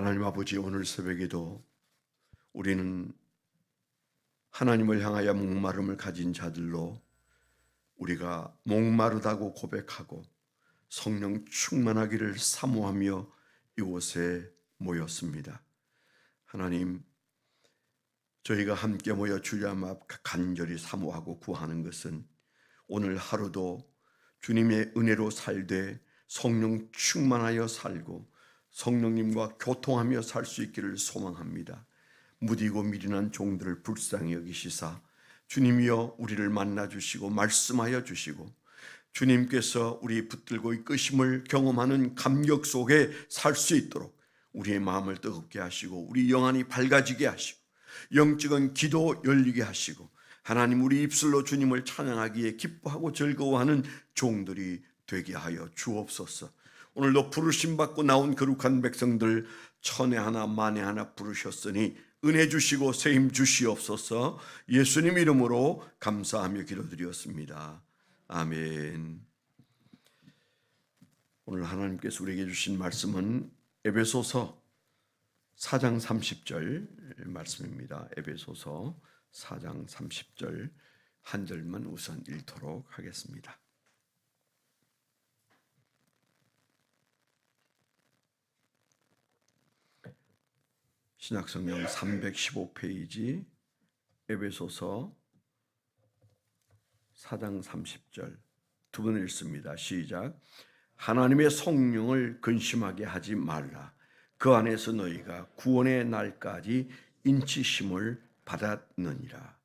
하나님 아버지, 오늘 새벽에도 우리는 하나님을 향하여 목마름을 가진 자들로 우리가 목마르다고 고백하고 성령 충만하기를 사모하며 이곳에 모였습니다. 하나님, 저희가 함께 모여 주님 앞 간절히 사모하고 구하는 것은 오늘 하루도 주님의 은혜로 살되 성령 충만하여 살고 성령님과 교통하며 살 수 있기를 소망합니다. 무디고 미련한 종들을 불쌍히 여기시사 주님이여 우리를 만나주시고 말씀하여 주시고 주님께서 우리 붙들고 이끄심을 경험하는 감격 속에 살 수 있도록 우리의 마음을 뜨겁게 하시고 우리 영안이 밝아지게 하시고 영적인 기도 열리게 하시고 하나님, 우리 입술로 주님을 찬양하기에 기뻐하고 즐거워하는 종들이 되게 하여 주옵소서. 오늘도 부르심 받고 나온 거룩한 백성들 천에 하나 만에 하나 부르셨으니 은혜 주시고 세임 주시옵소서. 예수님 이름으로 감사하며 기도드렸습니다. 아멘. 오늘 하나님께서 우리에게 주신 말씀은 에베소서 4장 30절 말씀입니다. 에베소서 4장 30절 한 절만 우선 읽도록 하겠습니다. 신약성경 315페이지 에베소서 4장 30절 두 번 읽습니다. 시작. 하나님의 성령을 근심하게 하지 말라. 그 안에서 너희가 구원의 날까지 인치심을 받았느니라.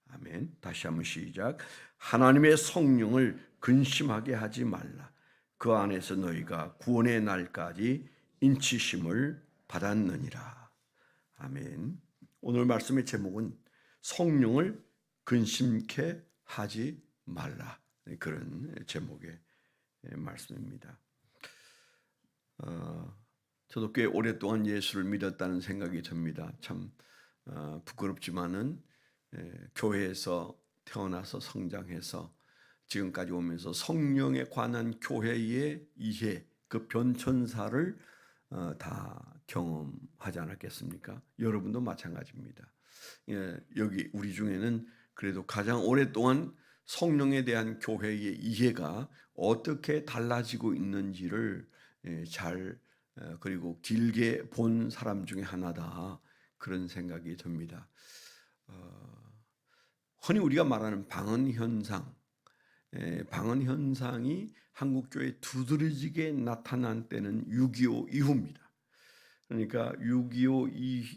아멘. 다시 한번 시작. 하나님의 성령을 근심하게 하지 말라. 그 안에서 너희가 구원의 날까지 인치심을 받았느니라. 아멘. 오늘 말씀의 제목은 성령을 근심케 하지 말라, 그런 제목의 말씀입니다. 저도 꽤 오랫동안 예수를 믿었다는 생각이 듭니다. 참 부끄럽지만은 교회에서 태어나서 성장해서 지금까지 오면서 성령에 관한 교회의 이해, 그 변천사를 다 경험하지 않았겠습니까? 여러분도 마찬가지입니다. 여기 우리 중에는 그래도 가장 오랫동안 성령에 대한 교회의 이해가 어떻게 달라지고 있는지를 잘 그리고 길게 본 사람 중에 하나다, 그런 생각이 듭니다. 흔히 우리가 말하는 방언 현상, 방언 현상이 한국 교회에 두드러지게 나타난 때는 6.25 이후입니다. 그러니까 6.25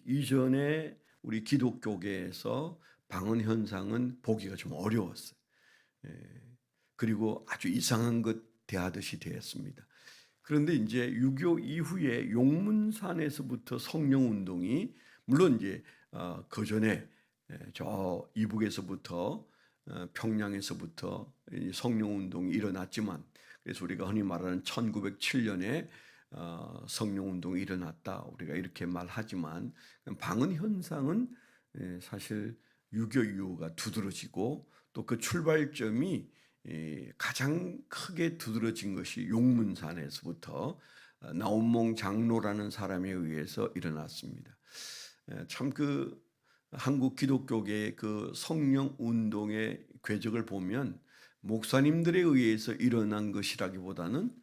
이전에 우리 기독교계에서 방언 현상은 보기가 좀 어려웠어요. 그리고 아주 이상한 것 대하듯이 되었습니다. 그런데 이제 6.25 이후에 용문산에서부터 성령 운동이, 물론 이제 그 전에 저 이북에서부터 평양에서부터 성령 운동이 일어났지만, 그래서 우리가 흔히 말하는 1907년에 성령 운동이 일어났다, 우리가 이렇게 말하지만 방언 현상은 사실 6.25 이후가 두드러지고 또 그 출발점이 가장 크게 두드러진 것이 용문산에서부터 나온몽 장로라는 사람에 의해서 일어났습니다. 참 그 한국 기독교계의 그 성령 운동의 궤적을 보면 목사님들에 의해서 일어난 것이라기보다는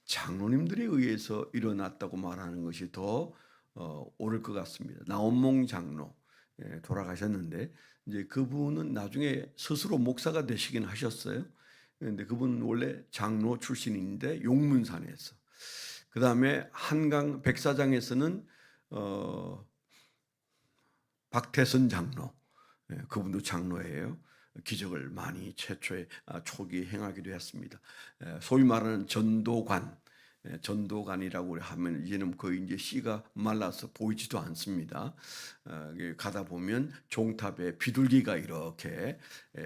장로님들에 의해서 일어났다고 말하는 것이 더 옳을 것 같습니다. 나온몽 장로 돌아가셨는데 이제 그분은 나중에 스스로 목사가 되시긴 하셨어요. 그런데 그분은 원래 장로 출신인데 용문산에서, 그 다음에 한강 백사장에서는 박태선 장로, 그분도 장로예요. 기적을 많이 최초에 초기에 행하기도 했습니다. 소위 말하는 전도관, 전도관이라고 하면 이제는 거의 이제 씨가 말라서 보이지도 않습니다. 가다 보면 종탑에 비둘기가 이렇게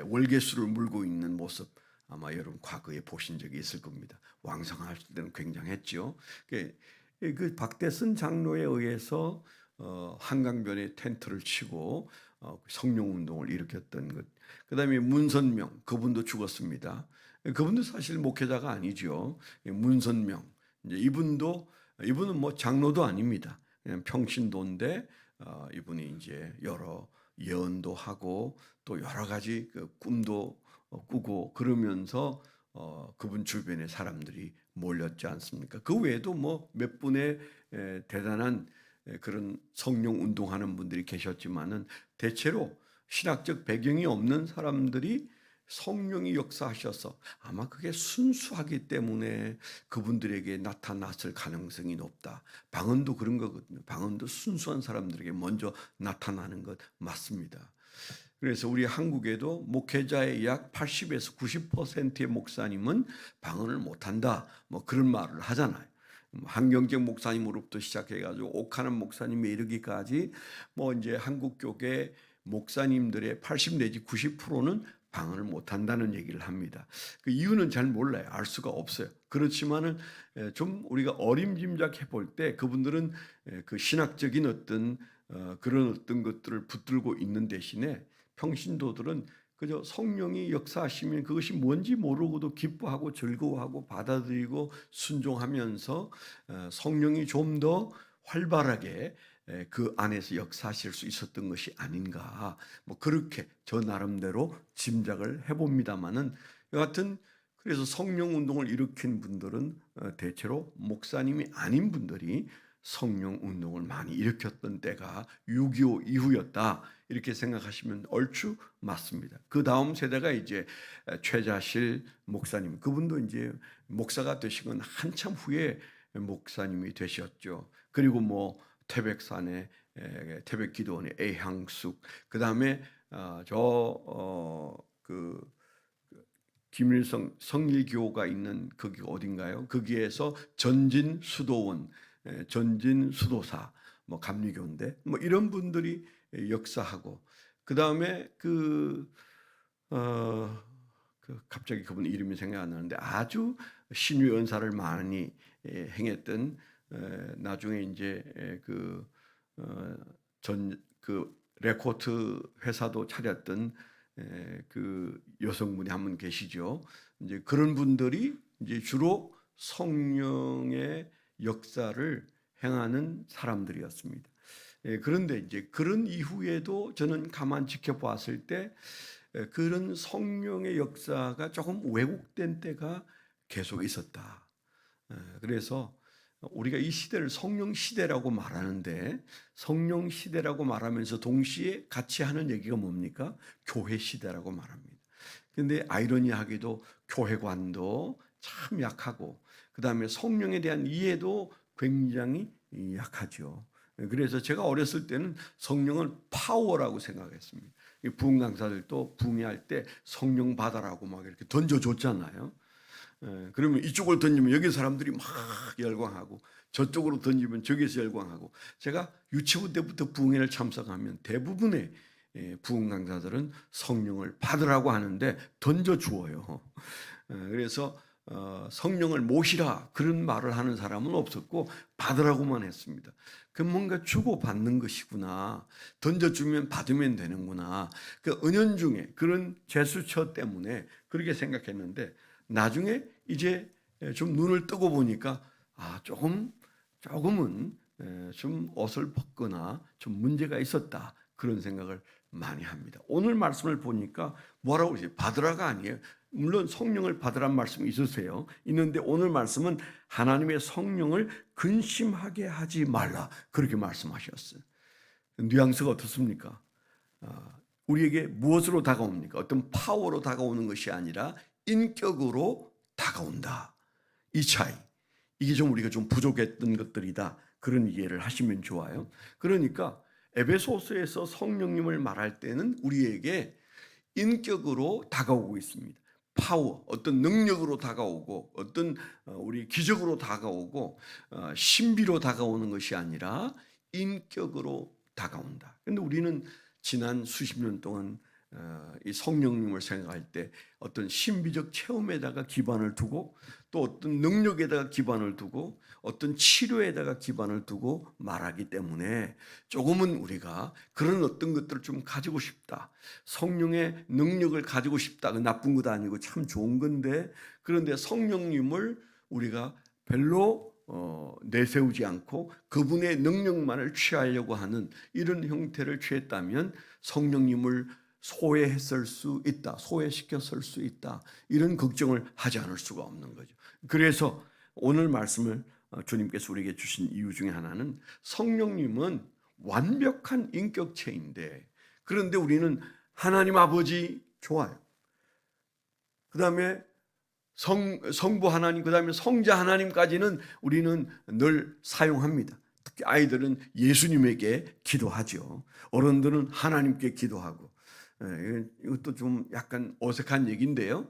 월계수를 물고 있는 모습, 아마 여러분 과거에 보신 적이 있을 겁니다. 왕성할 때는 굉장했죠. 그 박대선 장로에 의해서 한강변에 텐트를 치고 성령 운동을 일으켰던 것. 그다음에 문선명, 그분도 죽었습니다. 그분도 사실 목회자가 아니죠. 문선명, 이제 이분은 뭐 장로도 아닙니다. 평신도인데 이분이 이제 여러 예언도 하고 또 여러 가지 그 꿈도 꾸고 그러면서 그분 주변에 사람들이 몰렸지 않습니까? 그 외에도 뭐 몇 분의 대단한 그런 성령 운동하는 분들이 계셨지만은 대체로 신학적 배경이 없는 사람들이 성령이 역사하셔서 아마 그게 순수하기 때문에 그분들에게 나타났을 가능성이 높다. 방언도 그런 거거든요. 방언도 순수한 사람들에게 먼저 나타나는 것 맞습니다. 그래서 우리 한국에도 목회자의 약 80에서 90%의 목사님은 방언을 못한다. 뭐 그런 말을 하잖아요. 한경직 목사님으로부터 시작해가지고 옥하는 목사님에 이르기까지 뭐 이제 한국교계 목사님들의 80 내지 90%는 방언을 못한다는 얘기를 합니다. 그 이유는 잘 몰라요. 알 수가 없어요. 그렇지만은 좀 우리가 어림짐작해 볼 때 그분들은 그 신학적인 어떤 그런 어떤 것들을 붙들고 있는 대신에 평신도들은 그저 성령이 역사하시면 그것이 뭔지 모르고도 기뻐하고 즐거워하고 받아들이고 순종하면서 성령이 좀 더 활발하게 그 안에서 역사하실 수 있었던 것이 아닌가, 뭐 그렇게 저 나름대로 짐작을 해봅니다마는 여하튼 그래서 성령 운동을 일으킨 분들은 대체로 목사님이 아닌 분들이 성령 운동을 많이 일으켰던 때가 6.25 이후였다, 이렇게 생각하시면 얼추 맞습니다. 그 다음 세대가 이제 최자실 목사님, 그분도 이제 목사가 되신 건 한참 후에 목사님이 되셨죠. 그리고 뭐 태백산의 태백기도원의 애향숙, 그 다음에 그 김일성 성일교가 있는 거기 어딘가요? 거기에서 전진수도원, 전진수도사, 뭐 감리교인데 뭐 이런 분들이 역사하고, 그 다음에 갑자기 그분 이름이 생각 안 나는데 아주 신유 은사를 많이 행했던, 나중에 이제 그 레코트 회사도 차렸던 그 여성분이 한 분 계시죠. 이제 그런 분들이 이제 주로 성령의 역사를 행하는 사람들이었습니다. 그런데 이제 그런 이후에도 저는 가만 지켜봤을 때 그런 성령의 역사가 조금 왜곡된 때가 계속 있었다. 그래서 우리가 이 시대를 성령 시대라고 말하는데, 성령 시대라고 말하면서 동시에 같이 하는 얘기가 뭡니까? 교회 시대라고 말합니다. 그런데 아이러니하게도 교회관도 참 약하고 그 다음에 성령에 대한 이해도 굉장히 약하죠. 그래서 제가 어렸을 때는 성령은 파워라고 생각했습니다. 부흥 강사들도 부흥회할 때 성령 받아라고 막 이렇게 던져줬잖아요. 그러면 이쪽을 던지면 여기 사람들이 막 열광하고 저쪽으로 던지면 저기서 열광하고, 제가 유치부 때부터 부흥회를 참석하면 대부분의 부흥 강사들은 성령을 받으라고 하는데 던져주어요. 그래서 성령을 모시라 그런 말을 하는 사람은 없었고 받으라고만 했습니다. 그 뭔가 주고 받는 것이구나, 던져주면 받으면 되는구나, 그 은연중에 그런 제스처 때문에 그렇게 생각했는데, 나중에 이제 좀 눈을 뜨고 보니까 조금은 좀 어설펐거나 좀 문제가 있었다, 그런 생각을 많이 합니다. 오늘 말씀을 보니까 뭐라고 그러지? 받으라가 아니에요. 물론 성령을 받으란 말씀이 있으세요. 있는데 오늘 말씀은 하나님의 성령을 근심하게 하지 말라, 그렇게 말씀하셨어요. 뉘앙스가 어떻습니까? 우리에게 무엇으로 다가옵니까? 어떤 파워로 다가오는 것이 아니라 인격으로 다가온다. 이 차이, 이게 좀 우리가 좀 부족했던 것들이다, 그런 이해를 하시면 좋아요. 그러니까 에베소서에서 성령님을 말할 때는 우리에게 인격으로 다가오고 있습니다. 파워, 어떤 능력으로 다가오고 어떤 우리 기적으로 다가오고 신비로 다가오는 것이 아니라 인격으로 다가온다. 그런데 우리는 지난 수십 년 동안 이 성령님을 생각할 때 어떤 신비적 체험에다가 기반을 두고, 또 어떤 능력에다가 기반을 두고, 어떤 치료에다가 기반을 두고 말하기 때문에 조금은 우리가 그런 어떤 것들을 좀 가지고 싶다, 성령의 능력을 가지고 싶다, 그 나쁜 것도 아니고 참 좋은 건데, 그런데 성령님을 우리가 별로 내세우지 않고 그분의 능력만을 취하려고 하는 이런 형태를 취했다면 성령님을 소외했을 수 있다, 소외시켰을 수 있다, 이런 걱정을 하지 않을 수가 없는 거죠. 그래서 오늘 말씀을 주님께서 우리에게 주신 이유 중에 하나는 성령님은 완벽한 인격체인데, 그런데 우리는 하나님 아버지 좋아요. 그 다음에 성부 하나님, 그 다음에 성자 하나님까지는 우리는 늘 사용합니다. 특히 아이들은 예수님에게 기도하죠. 어른들은 하나님께 기도하고. 이것도 좀 약간 어색한 얘기인데요.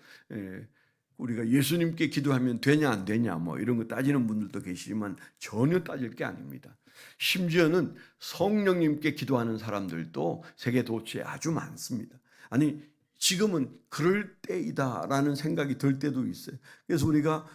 우리가 예수님께 기도하면 되냐 안 되냐 뭐 이런 거 따지는 분들도 계시지만 전혀 따질 게 아닙니다. 심지어는 성령님께 기도하는 사람들도 세계 도처에 아주 많습니다. 아니, 지금은 그럴 때이다라는 생각이 들 때도 있어요. 그래서 우리가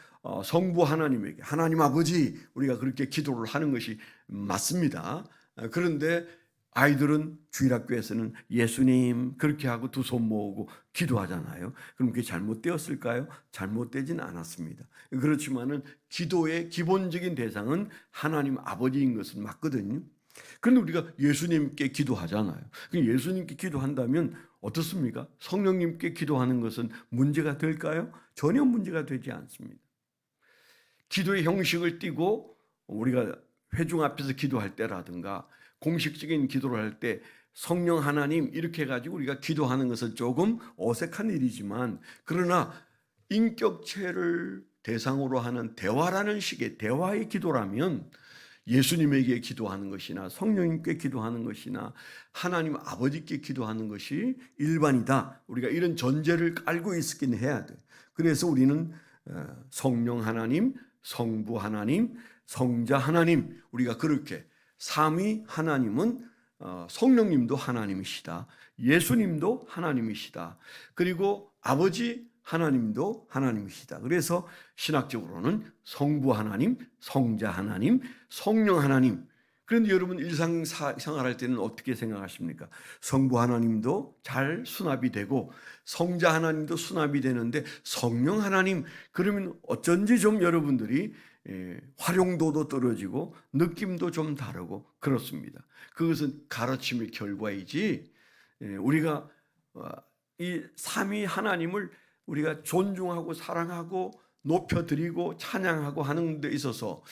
성부 하나님에게, 하나님 아버지, 우리가 그렇게 기도를 하는 것이 맞습니다. 그런데 아이들은 주일학교에서는 예수님 그렇게 하고 두 손 모으고 기도하잖아요. 그럼 그게 잘못되었을까요? 잘못되진 않았습니다. 그렇지만은 기도의 기본적인 대상은 하나님 아버지인 것은 맞거든요. 그런데 우리가 예수님께 기도하잖아요. 예수님께 기도한다면 어떻습니까? 성령님께 기도하는 것은 문제가 될까요? 전혀 문제가 되지 않습니다. 기도의 형식을 띠고 우리가 회중 앞에서 기도할 때라든가 공식적인 기도를 할 때 성령 하나님 이렇게 해가지고 우리가 기도하는 것은 조금 어색한 일이지만, 그러나 인격체를 대상으로 하는 대화라는 식의 대화의 기도라면 예수님에게 기도하는 것이나 성령님께 기도하는 것이나 하나님 아버지께 기도하는 것이 일반이다. 우리가 이런 전제를 깔고 있긴 해야 돼. 그래서 우리는 성령 하나님, 성부 하나님, 성자 하나님, 우리가 그렇게 삼위 하나님은 성령님도 하나님이시다, 예수님도 하나님이시다, 그리고 아버지 하나님도 하나님이시다. 그래서 신학적으로는 성부 하나님, 성자 하나님, 성령 하나님. 그런데 여러분 일상생활할 때는 어떻게 생각하십니까? 성부 하나님도 잘 수납이 되고 성자 하나님도 수납이 되는데 성령 하나님, 그러면 어쩐지 좀 여러분들이 활용도도 떨어지고 느낌도 좀 다르고 그렇습니다. 그것은 가르침의 결과이지, 우리가 이 삼위 하나님을 우리가 존중하고 사랑하고 높여드리고 찬양하고 하는 데 있어서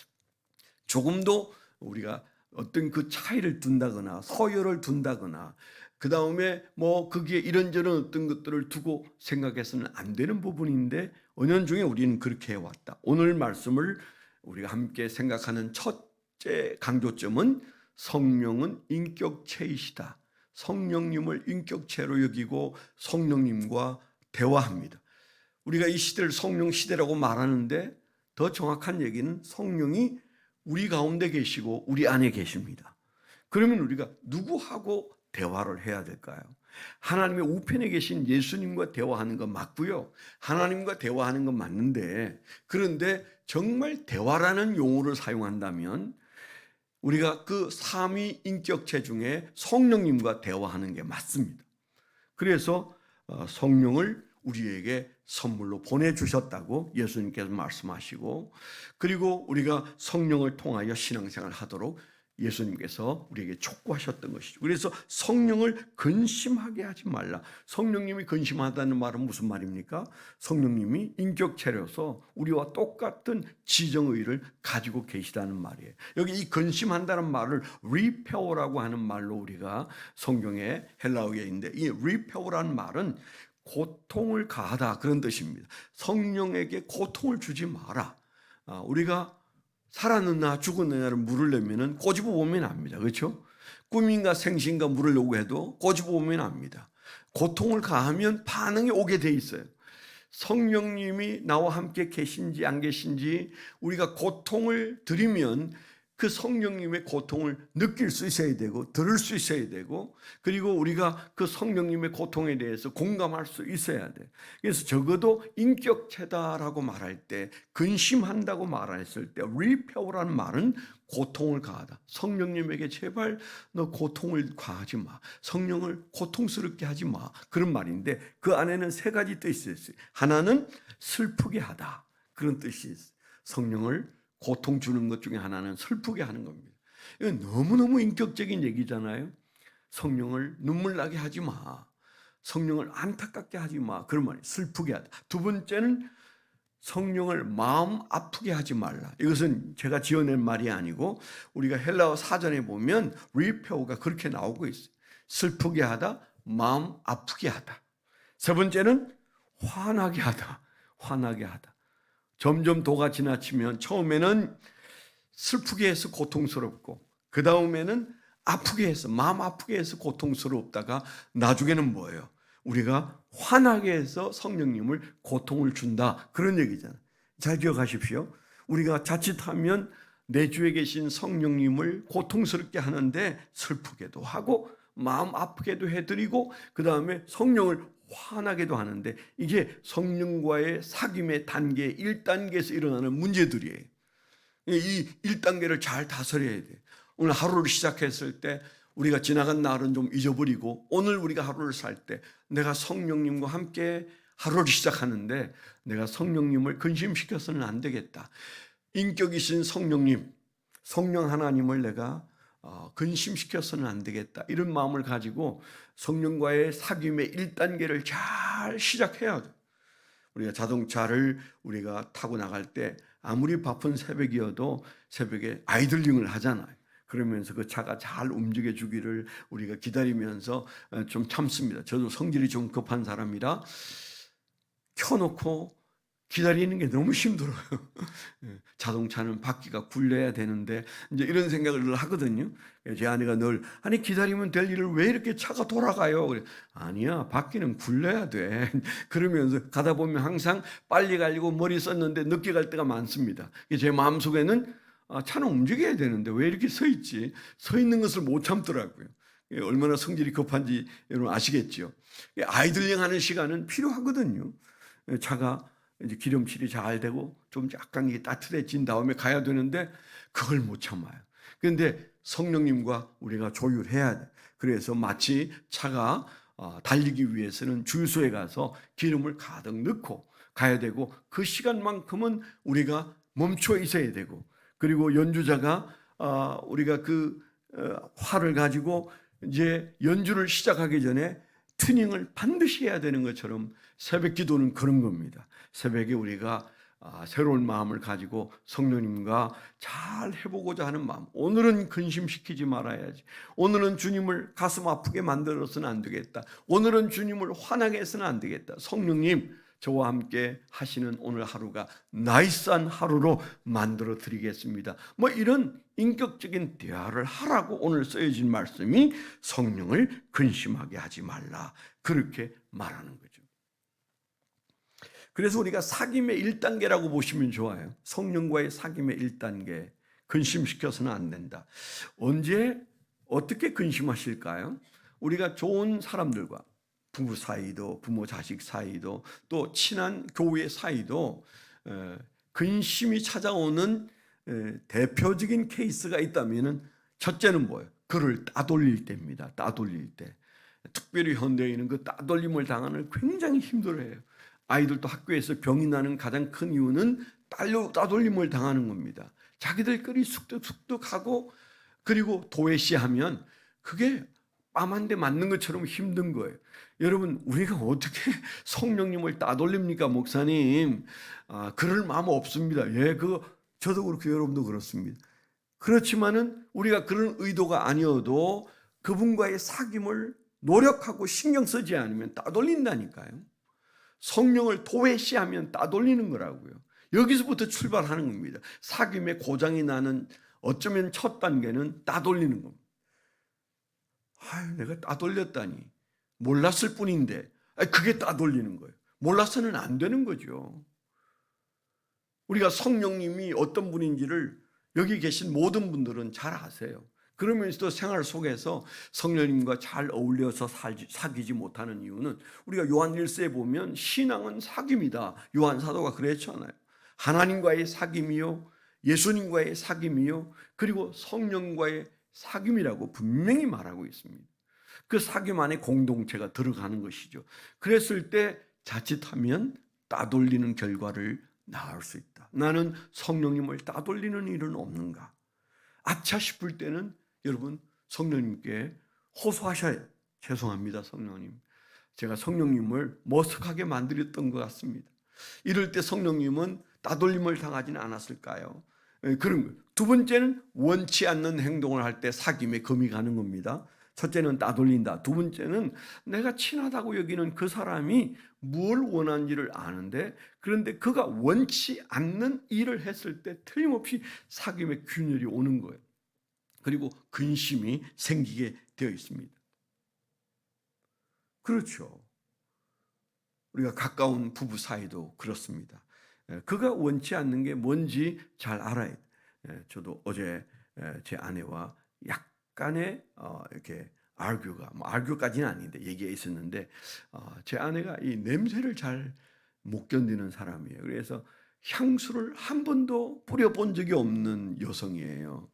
조금도 우리가 어떤 그 차이를 둔다거나 서열을 둔다거나 그 다음에 뭐 거기에 이런저런 어떤 것들을 두고 생각해서는 안 되는 부분인데, 은연중에 우리는 그렇게 해왔다. 오늘 말씀을 우리가 함께 생각하는 첫째 강조점은 성령은 인격체이시다. 성령님을 인격체로 여기고 성령님과 대화합니다. 우리가 이 시대를 성령 시대라고 말하는데 더 정확한 얘기는 성령이 우리 가운데 계시고 우리 안에 계십니다. 그러면 우리가 누구하고 대화를 해야 될까요? 하나님의 우편에 계신 예수님과 대화하는 건 맞고요. 하나님과 대화하는 건 맞는데, 그런데 정말 대화라는 용어를 사용한다면 우리가 그 삼위 인격체 중에 성령님과 대화하는 게 맞습니다. 그래서 성령을 우리에게 선물로 보내주셨다고 예수님께서 말씀하시고, 그리고 우리가 성령을 통하여 신앙생활을 하도록 예수님께서 우리에게 촉구하셨던 것이죠. 그래서 성령을 근심하게 하지 말라. 성령님이 근심하다는 말은 무슨 말입니까? 성령님이 인격체로서 우리와 똑같은 지정의를 가지고 계시다는 말이에요. 여기 이 근심한다는 말을 리페어라고 하는 말로 우리가 성경에 헬라어에 있는데, 이 리페어라는 말은 고통을 가하다, 그런 뜻입니다. 성령에게 고통을 주지 마라. 우리가 살았느냐 죽었느냐를 물으려면 꼬집어 보면 압니다. 그렇죠? 꿈인가 생신가 물으려고 해도 꼬집어 보면 압니다. 고통을 가하면 반응이 오게 돼 있어요. 성령님이 나와 함께 계신지 안 계신지 우리가 고통을 드리면 그 성령님의 고통을 느낄 수 있어야 되고 들을 수 있어야 되고, 그리고 우리가 그 성령님의 고통에 대해서 공감할 수 있어야 돼. 그래서 적어도 인격체다라고 말할 때, 근심한다고 말했을 때 리페어라는 말은 고통을 가하다. 성령님에게 제발 너 고통을 가하지 마, 성령을 고통스럽게 하지 마, 그런 말인데 그 안에는 세 가지 뜻이 있어요. 하나는 슬프게 하다, 그런 뜻이 있어요. 성령을 고통 주는 것 중에 하나는 슬프게 하는 겁니다. 이건 너무너무 인격적인 얘기잖아요. 성령을 눈물 나게 하지 마. 성령을 안타깝게 하지 마. 그런 말이 슬프게 하다. 두 번째는 성령을 마음 아프게 하지 말라. 이것은 제가 지어낸 말이 아니고 우리가 헬라어 사전에 보면 리페오가 그렇게 나오고 있어요. 슬프게 하다, 마음 아프게 하다. 세 번째는 화나게 하다. 화나게 하다. 점점 도가 지나치면 처음에는 슬프게 해서 고통스럽고 그 다음에는 아프게 해서 마음 아프게 해서 고통스럽다가 나중에는 뭐예요? 우리가 화나게 해서 성령님을 고통을 준다. 그런 얘기잖아요. 잘 기억하십시오. 우리가 자칫하면 내 주에 계신 성령님을 고통스럽게 하는데 슬프게도 하고 마음 아프게도 해드리고 그 다음에 성령을 화나게도 하는데 이게 성령과의 사귐의 단계 1단계에서 일어나는 문제들이에요. 이 1단계를 잘 다스려야 돼요. 오늘 하루를 시작했을 때 우리가 지나간 날은 좀 잊어버리고 오늘 우리가 하루를 살 때 내가 성령님과 함께 하루를 시작하는데 내가 성령님을 근심시켜서는 안 되겠다. 인격이신 성령님, 성령 하나님을 내가 근심시켜서는 안 되겠다. 이런 마음을 가지고 성령과의 사귐의 1단계를 잘 시작해야 돼. 우리가 자동차를 우리가 타고 나갈 때 아무리 바쁜 새벽이어도 새벽에 아이들링을 하잖아요. 그러면서 그 차가 잘 움직여 주기를 우리가 기다리면서 좀 참습니다. 저도 성질이 좀 급한 사람이라 켜놓고 기다리는 게 너무 힘들어요. 자동차는 바퀴가 굴려야 되는데 이제 이런 생각을 늘 하거든요. 제 아내가 늘 아니 기다리면 될 일을 왜 이렇게 차가 돌아가요? 그래. 아니야, 바퀴는 굴려야 돼. 그러면서 가다 보면 항상 빨리 가려고 머리 썼는데 늦게 갈 때가 많습니다. 제 마음속에는 차는 움직여야 되는데 왜 이렇게 서 있지? 서 있는 것을 못 참더라고요. 얼마나 성질이 급한지 여러분 아시겠죠? 아이들링 하는 시간은 필요하거든요. 차가 이제 기름칠이 잘 되고 좀 약간 이게 따뜻해진 다음에 가야 되는데 그걸 못 참아요. 그런데 성령님과 우리가 조율해야 돼. 그래서 마치 차가 달리기 위해서는 주유소에 가서 기름을 가득 넣고 가야 되고 그 시간만큼은 우리가 멈춰 있어야 되고 그리고 연주자가 우리가 그 활을 가지고 이제 연주를 시작하기 전에 튜닝을 반드시 해야 되는 것처럼 새벽 기도는 그런 겁니다. 새벽에 우리가 새로운 마음을 가지고 성령님과 잘 해보고자 하는 마음. 오늘은 근심시키지 말아야지. 오늘은 주님을 가슴 아프게 만들어서는 안 되겠다. 오늘은 주님을 화나게 해서는 안 되겠다. 성령님, 저와 함께 하시는 오늘 하루가 나이스한 하루로 만들어 드리겠습니다. 뭐 이런 인격적인 대화를 하라고 오늘 쓰여진 말씀이 성령을 근심하게 하지 말라. 그렇게 말하는 거죠. 그래서 우리가 사귐의 1단계라고 보시면 좋아요. 성령과의 사귐의 1단계. 근심시켜서는 안 된다. 언제 어떻게 근심하실까요? 우리가 좋은 사람들과 부부 사이도 부모 자식 사이도 또 친한 교회 사이도 근심이 찾아오는 대표적인 케이스가 있다면 첫째는 뭐예요? 그를 따돌릴 때입니다. 따돌릴 때. 특별히 현대인은 그 따돌림을 당하는 굉장히 힘들어해요. 아이들도 학교에서 병이 나는 가장 큰 이유는 따돌림을 당하는 겁니다. 자기들끼리 쑥덕쑥덕하고 그리고 도외시하면 그게 뺨 한 대 맞는 것처럼 힘든 거예요. 여러분, 우리가 어떻게 성령님을 따돌립니까, 목사님? 그럴 마음 없습니다. 예, 저도 그렇고 여러분도 그렇습니다. 그렇지만은 우리가 그런 의도가 아니어도 그분과의 사귐을 노력하고 신경 쓰지 않으면 따돌린다니까요. 성령을 도외시하면 따돌리는 거라고요. 여기서부터 출발하는 겁니다. 사귐의 고장이 나는 어쩌면 첫 단계는 따돌리는 겁니다. 아유, 내가 따돌렸다니. 몰랐을 뿐인데 그게 따돌리는 거예요. 몰라서는 안 되는 거죠. 우리가 성령님이 어떤 분인지를 여기 계신 모든 분들은 잘 아세요. 그러면서도 생활 속에서 성령님과 잘 어울려서 사귀지 못하는 이유는 우리가 요한 1서에 보면 신앙은 사귐이다. 요한 사도가 그랬잖아요. 하나님과의 사귐이요, 예수님과의 사귐이요, 그리고 성령과의 사귐이라고 분명히 말하고 있습니다. 그 사귐 안에 공동체가 들어가는 것이죠. 그랬을 때 자칫하면 따돌리는 결과를 낳을 수 있다. 나는 성령님을 따돌리는 일은 없는가? 아차 싶을 때는 여러분 성령님께 호소하셔야 죄송합니다 성령님. 제가 성령님을 머쓱하게 만들었던 것 같습니다. 이럴 때 성령님은 따돌림을 당하지는 않았을까요? 그런 거예요. 두 번째는 원치 않는 행동을 할 때 사귐에 금이 가는 겁니다. 첫째는 따돌린다. 두 번째는 내가 친하다고 여기는 그 사람이 뭘 원하는지를 아는데 그런데 그가 원치 않는 일을 했을 때 틀림없이 사귐의 균열이 오는 거예요. 그리고 근심이 생기게 되어 있습니다. 그렇죠. 우리가 가까운 부부 사이도 그렇습니다. 그가 원치 않는 게 뭔지 잘 알아야 돼요. 저도 어제 제 아내와 약간의 이렇게 아르규까지는 아닌데 얘기가 있었는데 제 아내가 이 냄새를 잘 못 견디는 사람이에요. 그래서 향수를 한 번도 뿌려본 적이 없는 여성이에요.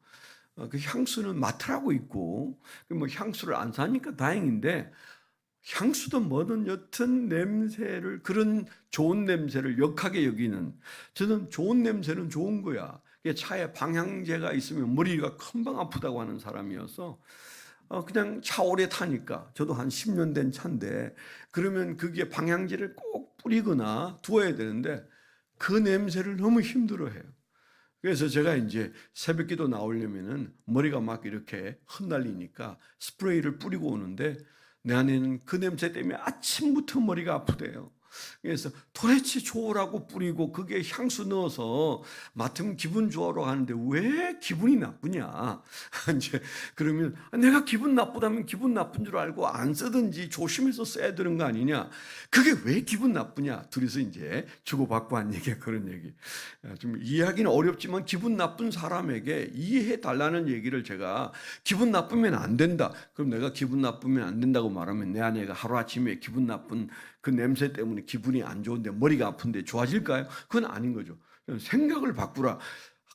그 향수는 맡으라고 있고 뭐 향수를 안 사니까 다행인데 향수든 뭐든 여튼 냄새를 그런 좋은 냄새를 역하게 여기는 저는 좋은 냄새는 좋은 거야. 차에 방향제가 있으면 머리가 금방 아프다고 하는 사람이어서 그냥 차 오래 타니까 저도 한 10년 된 차인데 그러면 그게 방향제를 꼭 뿌리거나 두어야 되는데 그 냄새를 너무 힘들어해요. 그래서 제가 이제 새벽기도 나오려면은 머리가 막 이렇게 흩날리니까 스프레이를 뿌리고 오는데 내 아내는 그 냄새 때문에 아침부터 머리가 아프대요. 그래서 도대체 좋으라고 뿌리고 그게 향수 넣어서 맡으면 기분 좋아라고 하는데 왜 기분이 나쁘냐? 이제 그러면 내가 기분 나쁘다면 기분 나쁜 줄 알고 안 쓰든지 조심해서 써야 되는 거 아니냐? 그게 왜 기분 나쁘냐? 둘이서 이제 주고받고 한 얘기야 그런 얘기. 좀 이해하기는 어렵지만 기분 나쁜 사람에게 이해해 달라는 얘기를 제가 기분 나쁘면 안 된다. 그럼 내가 기분 나쁘면 안 된다고 말하면 내 아내가 하루아침에 기분 나쁜 그 냄새 때문에 기분이 안 좋은데 머리가 아픈데 좋아질까요? 그건 아닌 거죠. 생각을 바꾸라.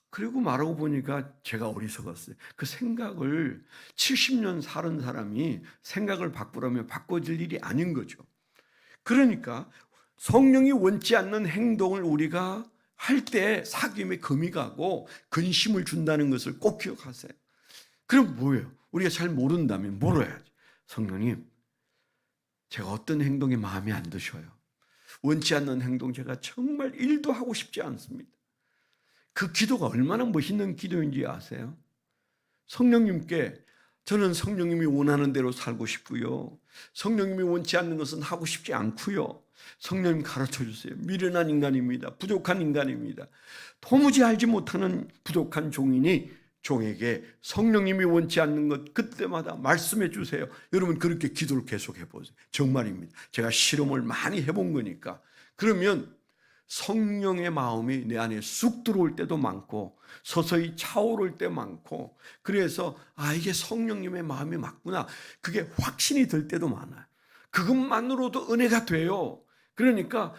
그리고 말하고 보니까 제가 어리석었어요. 그 생각을 70년 사는 사람이 생각을 바꾸라면 바꿔질 일이 아닌 거죠. 그러니까 성령이 원치 않는 행동을 우리가 할 때 사귐에 금이 가고 근심을 준다는 것을 꼭 기억하세요. 그럼 뭐예요? 우리가 잘 모른다면 물어야지. 성령님, 제가 어떤 행동이 마음에 안 드셔요? 원치 않는 행동 제가 정말 일도 하고 싶지 않습니다. 그 기도가 얼마나 멋있는 기도인지 아세요? 성령님께 저는 성령님이 원하는 대로 살고 싶고요. 성령님이 원치 않는 것은 하고 싶지 않고요. 성령님 가르쳐 주세요. 미련한 인간입니다. 부족한 인간입니다. 도무지 알지 못하는 부족한 종이니 종에게 성령님이 원치 않는 것 그때마다 말씀해 주세요. 여러분 그렇게 기도를 계속해 보세요. 정말입니다. 제가 실험을 많이 해본 거니까. 그러면 성령의 마음이 내 안에 쑥 들어올 때도 많고 서서히 차오를 때 많고 그래서 이게 성령님의 마음이 맞구나. 그게 확신이 들 때도 많아요. 그것만으로도 은혜가 돼요. 그러니까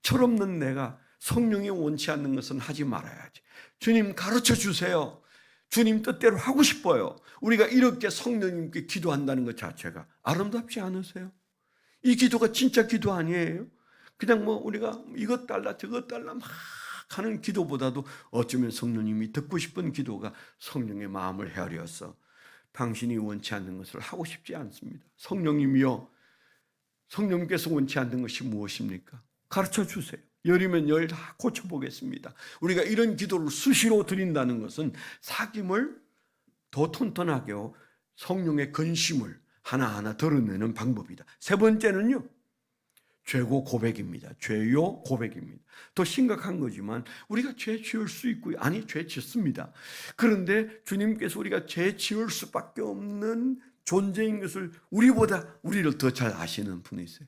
철없는 내가 성령이 원치 않는 것은 하지 말아야지. 주님 가르쳐 주세요. 주님 뜻대로 하고 싶어요. 우리가 이렇게 성령님께 기도한다는 것 자체가 아름답지 않으세요? 이 기도가 진짜 기도 아니에요? 그냥 우리가 이것 달라 저것 달라 막 하는 기도보다도 어쩌면 성령님이 듣고 싶은 기도가 성령의 마음을 헤아려서 당신이 원치 않는 것을 하고 싶지 않습니다. 성령님이요. 성령님께서 원치 않는 것이 무엇입니까? 가르쳐 주세요. 열이면 열 다 고쳐보겠습니다. 우리가 이런 기도를 수시로 드린다는 것은 사귐을 더 튼튼하게 성령의 근심을 하나하나 드러내는 방법이다. 세 번째는요. 죄고 고백입니다. 죄요 고백입니다. 더 심각한 거지만 우리가 죄 지을 수 있고요. 아니 죄 짓습니다. 그런데 주님께서 우리가 죄 지을 수밖에 없는 존재인 것을 우리보다 우리를 더 잘 아시는 분이세요.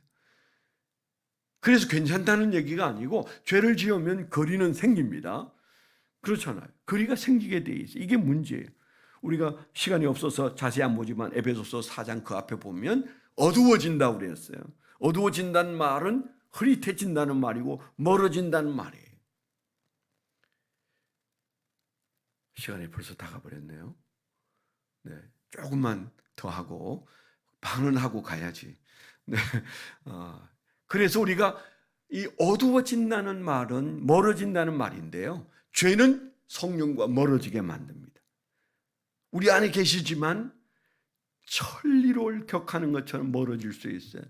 그래서 괜찮다는 얘기가 아니고 죄를 지으면 거리는 생깁니다. 그렇잖아요. 거리가 생기게 돼 있어요. 이게 문제예요. 우리가 시간이 없어서 자세히 안 보지만 에베소서 4장 그 앞에 보면 어두워진다고 그랬어요. 어두워진다는 말은 흐릿해진다는 말이고 멀어진다는 말이에요. 시간이 벌써 다 가버렸네요. 네, 조금만 더 하고 반은 하고 가야지. 네, 그래서 우리가 이 어두워진다는 말은 멀어진다는 말인데요. 죄는 성령과 멀어지게 만듭니다. 우리 안에 계시지만 천리를 격하는 것처럼 멀어질 수 있어요.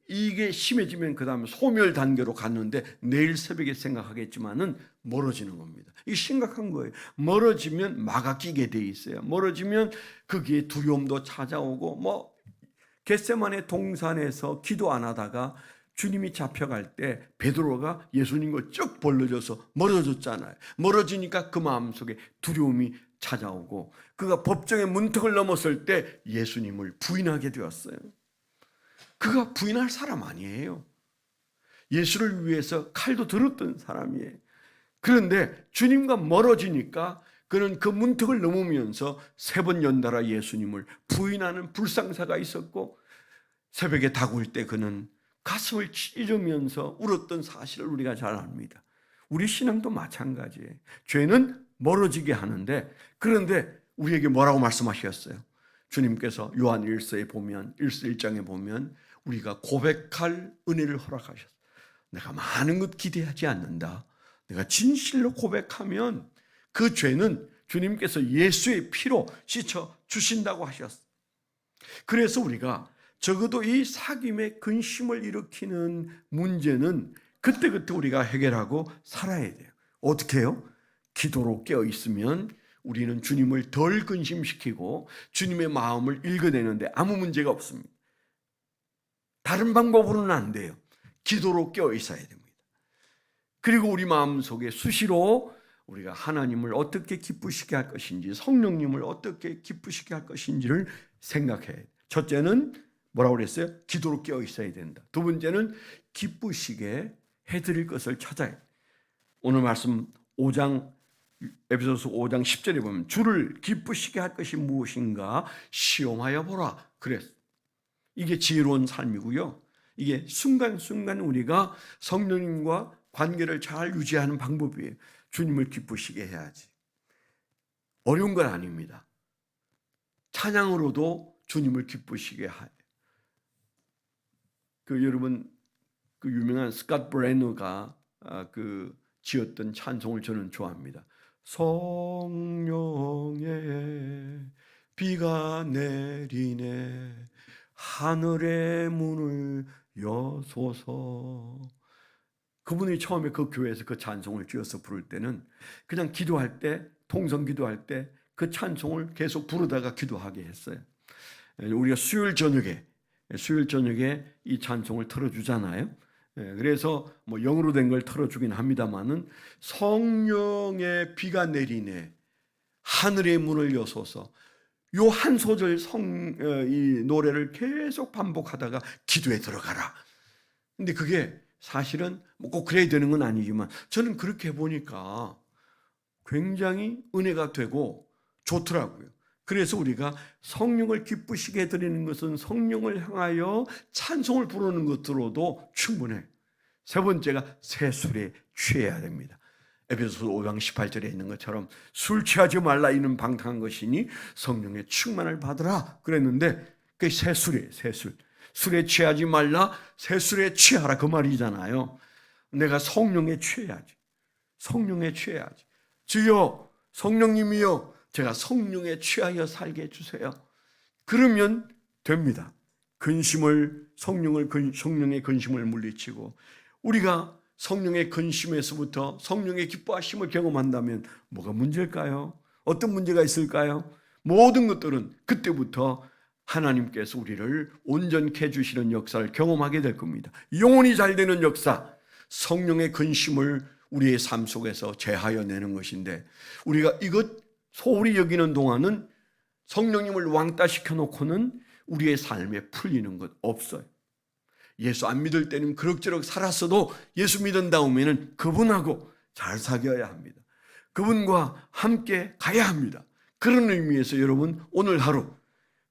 이게 심해지면 그 다음에 소멸 단계로 갔는데 내일 새벽에 생각하겠지만은 멀어지는 겁니다. 이게 심각한 거예요. 멀어지면 막아 끼게 돼 있어요. 멀어지면 거기에 두려움도 찾아오고 겟세마네 동산에서 기도 안 하다가 주님이 잡혀갈 때 베드로가 예수님과 쭉 벌려져서 멀어졌잖아요. 멀어지니까 그 마음속에 두려움이 찾아오고 그가 법정의 문턱을 넘었을 때 예수님을 부인하게 되었어요. 그가 부인할 사람 아니에요. 예수를 위해서 칼도 들었던 사람이에요. 그런데 주님과 멀어지니까 그는 그 문턱을 넘으면서 3번 연달아 예수님을 부인하는 불상사가 있었고 새벽에 다구일 때 그는 가슴을 찌르면서 울었던 사실을 우리가 잘 압니다. 우리 신앙도 마찬가지예요. 죄는 멀어지게 하는데 그런데 우리에게 뭐라고 말씀하셨어요? 주님께서 요한 1서에 보면 1장에 보면 우리가 고백할 은혜를 허락하셨어요. 내가 많은 것 기대하지 않는다. 내가 진실로 고백하면 그 죄는 주님께서 예수의 피로 씻어 주신다고 하셨어요. 그래서 우리가 적어도 이 사귐의 근심을 일으키는 문제는 그때그때 우리가 해결하고 살아야 돼요. 어떻게 해요? 기도로 깨어 있으면 우리는 주님을 덜 근심시키고 주님의 마음을 읽어내는데 아무 문제가 없습니다. 다른 방법으로는 안 돼요. 기도로 깨어 있어야 됩니다. 그리고 우리 마음속에 수시로 우리가 하나님을 어떻게 기쁘시게 할 것인지, 성령님을 어떻게 기쁘시게 할 것인지를 생각해야 돼요. 첫째는 뭐라고 그랬어요? 기도로 깨어 있어야 된다. 두 번째는 기쁘시게 해드릴 것을 찾아야 돼요. 오늘 말씀 5장 에베소서 5장 10절에 보면 주를 기쁘시게 할 것이 무엇인가 시험하여 보라 그랬어요. 이게 지혜로운 삶이고요. 이게 순간순간 우리가 성령님과 관계를 잘 유지하는 방법이에요. 주님을 기쁘시게 해야지. 어려운 건 아닙니다. 찬양으로도 주님을 기쁘시게 해요. 여러분 유명한 스캇 브레너가 지었던 찬송을 저는 좋아합니다. 성령의 비가 내리네 하늘의 문을 여소서. 그분이 처음에 그 교회에서 그 찬송을 지어서 부를 때는 그냥 기도할 때, 통성 기도할 때 그 찬송을 계속 부르다가 기도하게 했어요. 우리가 수요일 저녁에 이 찬송을 틀어주잖아요. 그래서 영어로 된 걸 틀어주긴 합니다만은 성령의 비가 내리네 하늘의 문을 여소서, 요 한 소절 이 노래를 계속 반복하다가 기도에 들어가라. 근데 그게 사실은 꼭 그래야 되는 건 아니지만 저는 그렇게 해보니까 굉장히 은혜가 되고 좋더라고요. 그래서 우리가 성령을 기쁘시게 해드리는 것은 성령을 향하여 찬송을 부르는 것으로도 충분해. 세 번째가 새 술에 취해야 됩니다. 에베소서 5장 18절에 있는 것처럼 술 취하지 말라 이는 방탕한 것이니 성령의 충만을 받으라 그랬는데 그게 새 술이에요. 새 술. 술에 취하지 말라, 새 술에 취하라 그 말이잖아요. 내가 성령에 취해야지. 성령에 취해야지. 주여 성령님이여 제가 성령에 취하여 살게 해주세요. 그러면 됩니다. 성령의 근심을 물리치고 우리가 성령의 근심에서부터 성령의 기뻐하심을 경험한다면 뭐가 문제일까요? 어떤 문제가 있을까요? 모든 것들은 그때부터 하나님께서 우리를 온전케 해주시는 역사를 경험하게 될 겁니다. 영혼이 잘 되는 역사, 성령의 근심을 우리의 삶 속에서 제하여 내는 것인데 우리가 이것 소홀히 여기는 동안은 성령님을 왕따 시켜놓고는 우리의 삶에 풀리는 것 없어요. 예수 안 믿을 때는 그럭저럭 살았어도 예수 믿은 다음에는 그분하고 잘 사귀어야 합니다. 그분과 함께 가야 합니다. 그런 의미에서 여러분 오늘 하루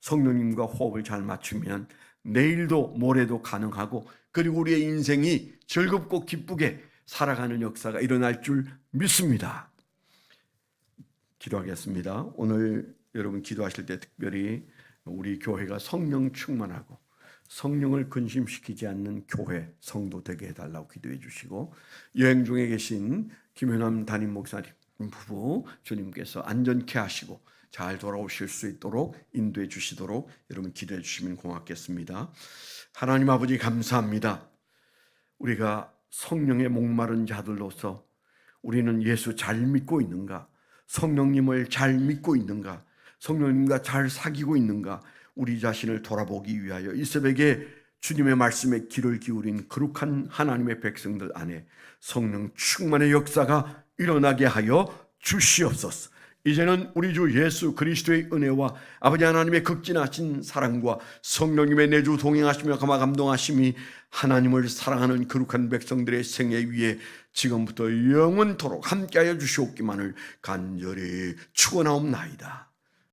성령님과 호흡을 잘 맞추면 내일도 모레도 가능하고 그리고 우리의 인생이 즐겁고 기쁘게 살아가는 역사가 일어날 줄 믿습니다. 기도하겠습니다. 오늘 여러분 기도하실 때 특별히 우리 교회가 성령 충만하고 성령을 근심시키지 않는 교회 성도 되게 해달라고 기도해 주시고, 여행 중에 계신 김현남 담임 목사님 부부 주님께서 안전케 하시고 잘 돌아오실 수 있도록 인도해 주시도록 여러분 기도해 주시면 고맙겠습니다. 하나님 아버지 감사합니다. 우리가 성령의 목마른 자들로서 우리는 예수 잘 믿고 있는가? 성령님을 잘 믿고 있는가? 성령님과 잘 사귀고 있는가? 우리 자신을 돌아보기 위하여 이 새벽에 주님의 말씀에 귀를 기울인 거룩한 하나님의 백성들 안에 성령 충만의 역사가 일어나게 하여 주시옵소서. 이제는 우리 주 예수 그리스도의 은혜와 아버지 하나님의 극진하신 사랑과 성령님의 내주 동행하시며 감화 감동하심이 하나님을 사랑하는 거룩한 백성들의 생애 위에 지금부터 영원토록 함께하여 주시옵기만을 간절히 축원하옵나이다.